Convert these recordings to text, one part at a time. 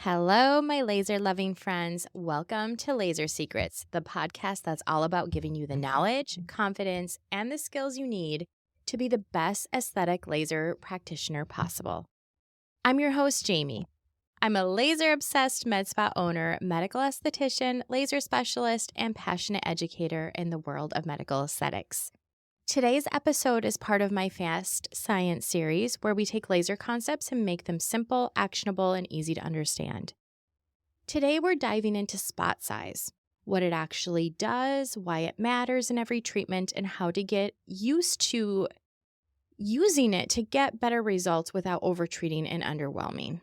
Hello, my laser loving friends. Welcome to Laser Secrets, the podcast that's all about giving you the knowledge, confidence, and the skills you need to be the best aesthetic laser practitioner possible. I'm your host, Jamie. I'm a laser obsessed med spa owner, medical esthetician, laser specialist, and passionate educator in the world of medical aesthetics. Today's episode is part of my Fast Science series, where we take laser concepts and make them simple, actionable, and easy to understand. Today, we're diving into spot size, what it actually does, why it matters in every treatment, and how to get used to using it to get better results without overtreating and underwhelming.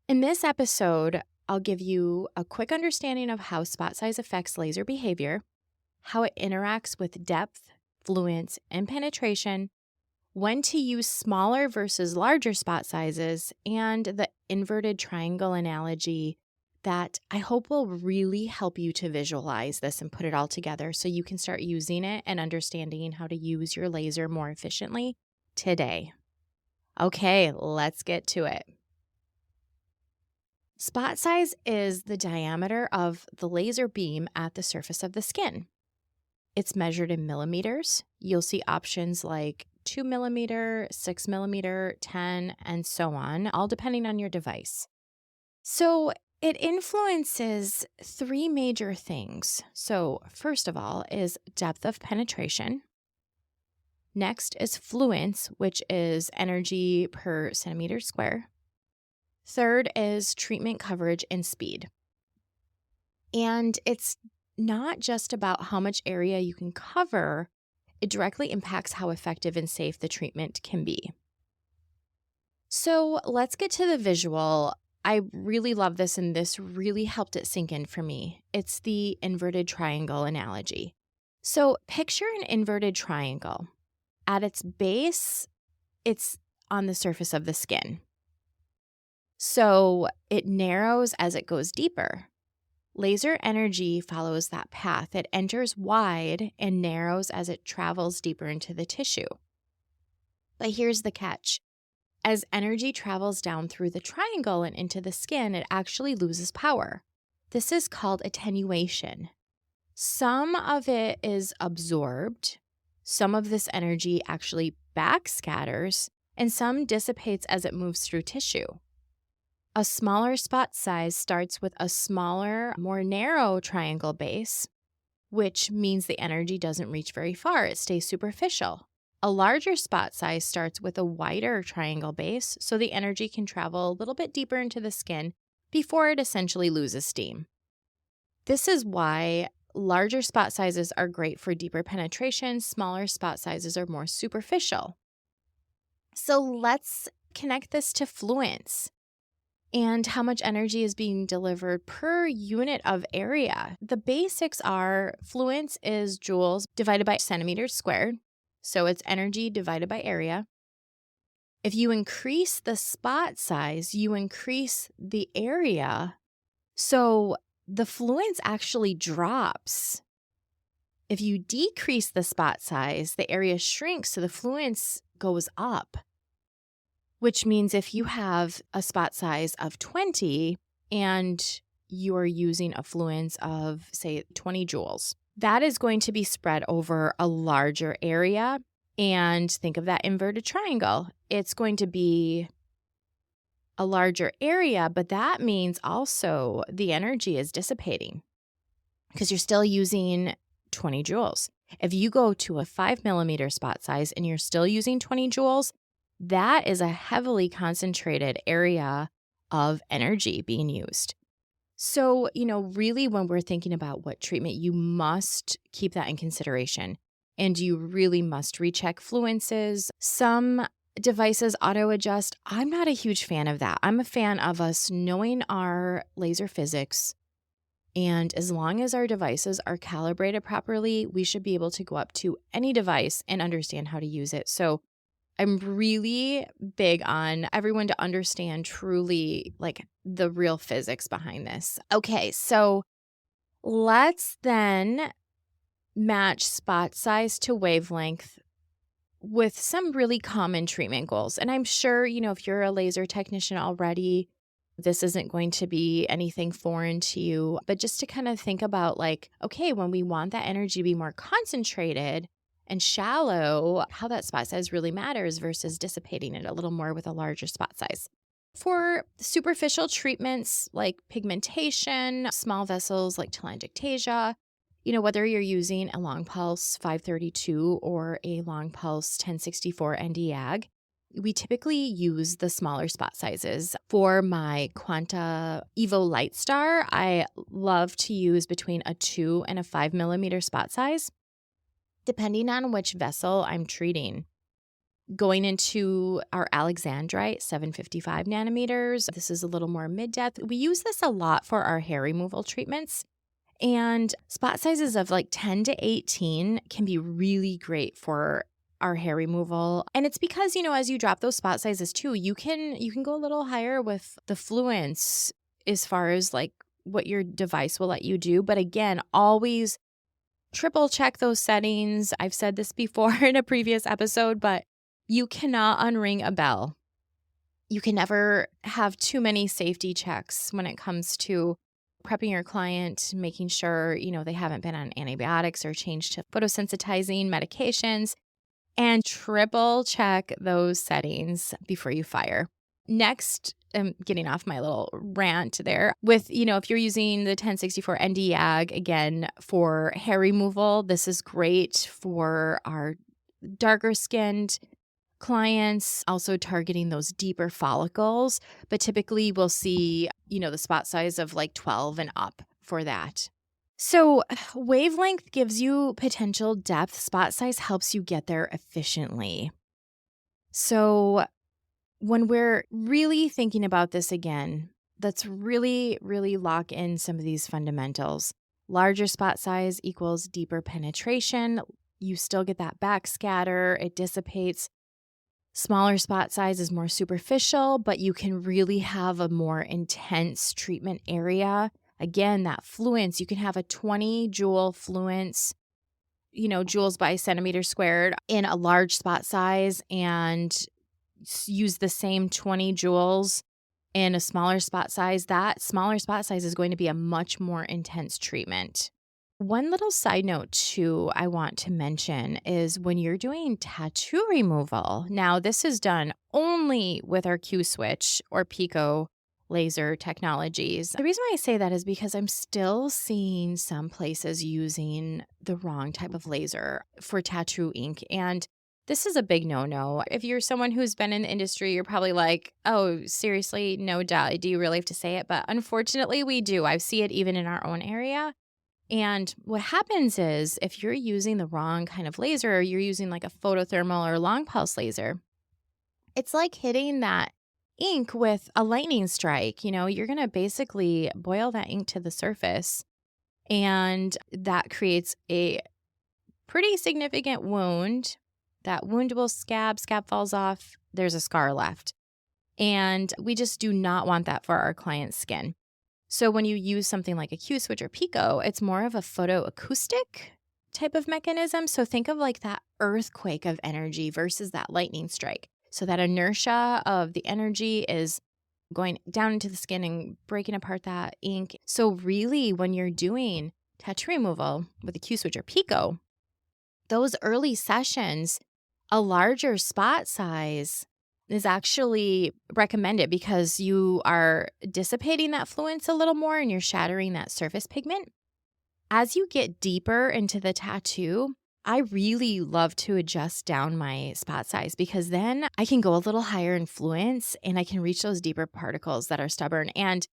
In this episode, I'll give you a quick understanding of how spot size affects laser behavior, how it interacts with depth, fluence, and penetration, when to use smaller versus larger spot sizes, and the inverted triangle analogy that I hope will really help you to visualize this and put it all together so you can start using it and understanding how to use your laser more efficiently today. Okay, let's get to it. Spot size is the diameter of the laser beam at the surface of the skin. It's measured in millimeters. You'll see options like 2 millimeter, 6 millimeter, 10, and so on, all depending on your device. So it influences three major things. So first of all is depth of penetration. Next is fluence, which is energy per centimeter square. Third is treatment coverage and speed. And it's not just about how much area you can cover, it directly impacts how effective and safe the treatment can be. So let's get to the visual. I really love this, and this really helped it sink in for me. It's the inverted triangle analogy. So picture an inverted triangle. At its base, it's on the surface of the skin. So it narrows as it goes deeper. Laser energy follows that path. It enters wide and narrows as it travels deeper into the tissue. But here's the catch. As energy travels down through the triangle and into the skin, it actually loses power. This is called attenuation. Some of it is absorbed, some of this energy actually backscatters, and some dissipates as it moves through tissue. A smaller spot size starts with a smaller, more narrow triangle base, which means the energy doesn't reach very far. It stays superficial. A larger spot size starts with a wider triangle base, so the energy can travel a little bit deeper into the skin before it essentially loses steam. This is why larger spot sizes are great for deeper penetration. Smaller spot sizes are more superficial. So let's connect this to fluence and how much energy is being delivered per unit of area. The basics are fluence is joules divided by centimeters squared. So it's energy divided by area. If you increase the spot size, you increase the area. So the fluence actually drops. If you decrease the spot size, the area shrinks, so the fluence goes up. Which means if you have a spot size of 20 and you're using a fluence of, say, 20 joules, that is going to be spread over a larger area. And think of that inverted triangle. It's going to be a larger area, but that means also the energy is dissipating because you're still using 20 joules. If you go to a 5 millimeter spot size and you're still using 20 joules, that is a heavily concentrated area of energy being used. So, really when we're thinking about what treatment, you must keep that in consideration. And you really must recheck fluences. Some devices auto-adjust. I'm not a huge fan of that. I'm a fan of us knowing our laser physics. And as long as our devices are calibrated properly, we should be able to go up to any device and understand how to use it. So I'm really big on everyone to understand truly the real physics behind this. Okay, so let's then match spot size to wavelength with some really common treatment goals. And I'm sure, if you're a laser technician already, this isn't going to be anything foreign to you. But just to kind of think about like, okay, when we want that energy to be more concentrated and shallow, how that spot size really matters versus dissipating it a little more with a larger spot size. For superficial treatments like pigmentation, small vessels like telangiectasia, whether you're using a long pulse 532 or a long pulse 1064 Nd:YAG, we typically use the smaller spot sizes. For my Quanta Evo Lightstar, I love to use between a 2 and a 5 millimeter spot size, depending on which vessel I'm treating. Going into our Alexandrite, 755 nanometers. This is a little more mid-depth. We use this a lot for our hair removal treatments. And spot sizes of like 10 to 18 can be really great for our hair removal. And it's because, as you drop those spot sizes too, you can go a little higher with the Fluence as far as like what your device will let you do. But again, always triple check those settings. I've said this before in a previous episode, but you cannot unring a bell. You can never have too many safety checks when it comes to prepping your client, making sure, they haven't been on antibiotics or changed to photosensitizing medications, and triple check those settings before you fire. Next, I'm getting off my little rant there with, if you're using the 1064 Nd:YAG, again, for hair removal, this is great for our darker skinned clients, also targeting those deeper follicles, but typically we'll see, the spot size of like 12 and up for that. So wavelength gives you potential depth. Spot size helps you get there efficiently. So when we're really thinking about this again, let's really, really lock in some of these fundamentals. Larger spot size equals deeper penetration. You still get that backscatter. It dissipates. Smaller spot size is more superficial, but you can really have a more intense treatment area. Again, that Fluence, you can have a 20 joule Fluence, joules by centimeter squared in a large spot size and use the same 20 joules in a smaller spot size. That smaller spot size is going to be a much more intense treatment. One little side note, too, I want to mention is when you're doing tattoo removal. Now, this is done only with our Q-switch or Pico laser technologies. The reason why I say that is because I'm still seeing some places using the wrong type of laser for tattoo ink. And this is a big no-no. If you're someone who's been in the industry, you're probably like, oh, seriously, no doubt. Do you really have to say it? But unfortunately, we do. I see it even in our own area. And what happens is if you're using the wrong kind of laser, or you're using like a photothermal or long pulse laser, it's like hitting that ink with a lightning strike. You're going to basically boil that ink to the surface, and that creates a pretty significant wound. That wound will scab falls off, there's a scar left. And we just do not want that for our client's skin. So when you use something like a Q-switch or Pico, it's more of a photoacoustic type of mechanism. So think of like that earthquake of energy versus that lightning strike. So that inertia of the energy is going down into the skin and breaking apart that ink. So really, when you're doing tattoo removal with a Q-switch or Pico, those early sessions, a larger spot size is actually recommended because you are dissipating that Fluence a little more and you're shattering that surface pigment. As you get deeper into the tattoo, I really love to adjust down my spot size because then I can go a little higher in Fluence and I can reach those deeper particles that are stubborn. And,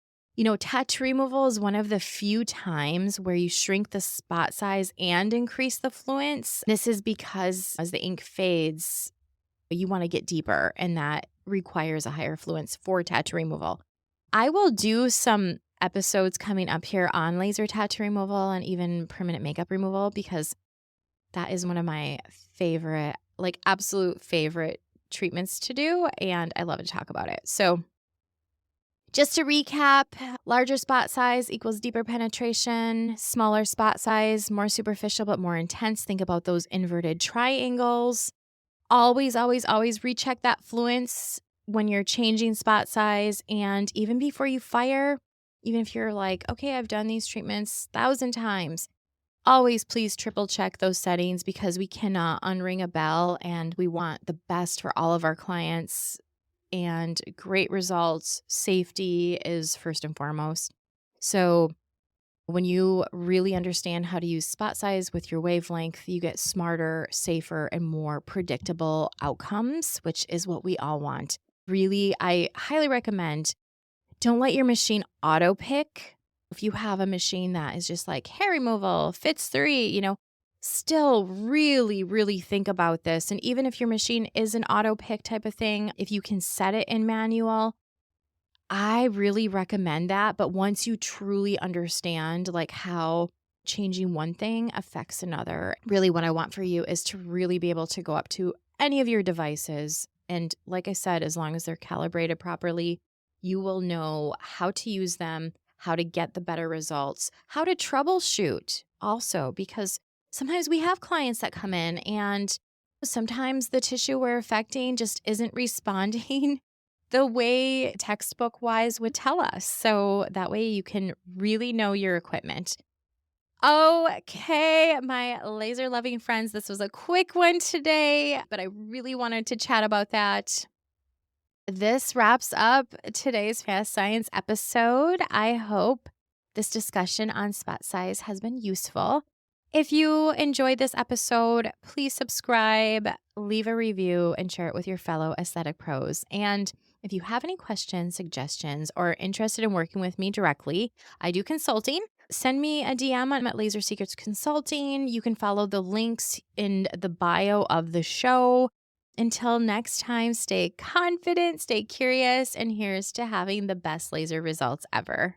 tattoo removal is one of the few times where you shrink the spot size and increase the Fluence. This is because as the ink fades, you want to get deeper, and that requires a higher Fluence for tattoo removal. I will do some episodes coming up here on laser tattoo removal and even permanent makeup removal because that is one of my favorite, like absolute favorite treatments to do, and I love to talk about it. So just to recap, larger spot size equals deeper penetration, smaller spot size, more superficial but more intense. Think about those inverted triangles. Always, always, always recheck that Fluence when you're changing spot size, and even before you fire, even if you're like, okay, I've done these treatments 1,000 times, always please triple check those settings because we cannot unring a bell and we want the best for all of our clients and great results. Safety is first and foremost. So, when you really understand how to use spot size with your wavelength, you get smarter, safer, and more predictable outcomes, which is what we all want. Really, I highly recommend don't let your machine auto pick. If you have a machine that is just like hair removal, fits 3, still really, really think about this. And even if your machine is an auto pick type of thing, if you can set it in manual, I really recommend that, but once you truly understand like how changing one thing affects another, really what I want for you is to really be able to go up to any of your devices. And like I said, as long as they're calibrated properly, you will know how to use them, how to get the better results, how to troubleshoot also, because sometimes we have clients that come in and sometimes the tissue we're affecting just isn't responding the way textbook wise would tell us. So that way you can really know your equipment. Okay, my laser loving friends, this was a quick one today, but I really wanted to chat about that. This wraps up today's Fast Science episode. I hope this discussion on spot size has been useful. If you enjoyed this episode, please subscribe, leave a review, and share it with your fellow aesthetic pros. And if you have any questions, suggestions, or interested in working with me directly, I do consulting. Send me a DM on at Laser Secrets Consulting. You can follow the links in the bio of the show. Until next time, stay confident, stay curious, and here's to having the best laser results ever.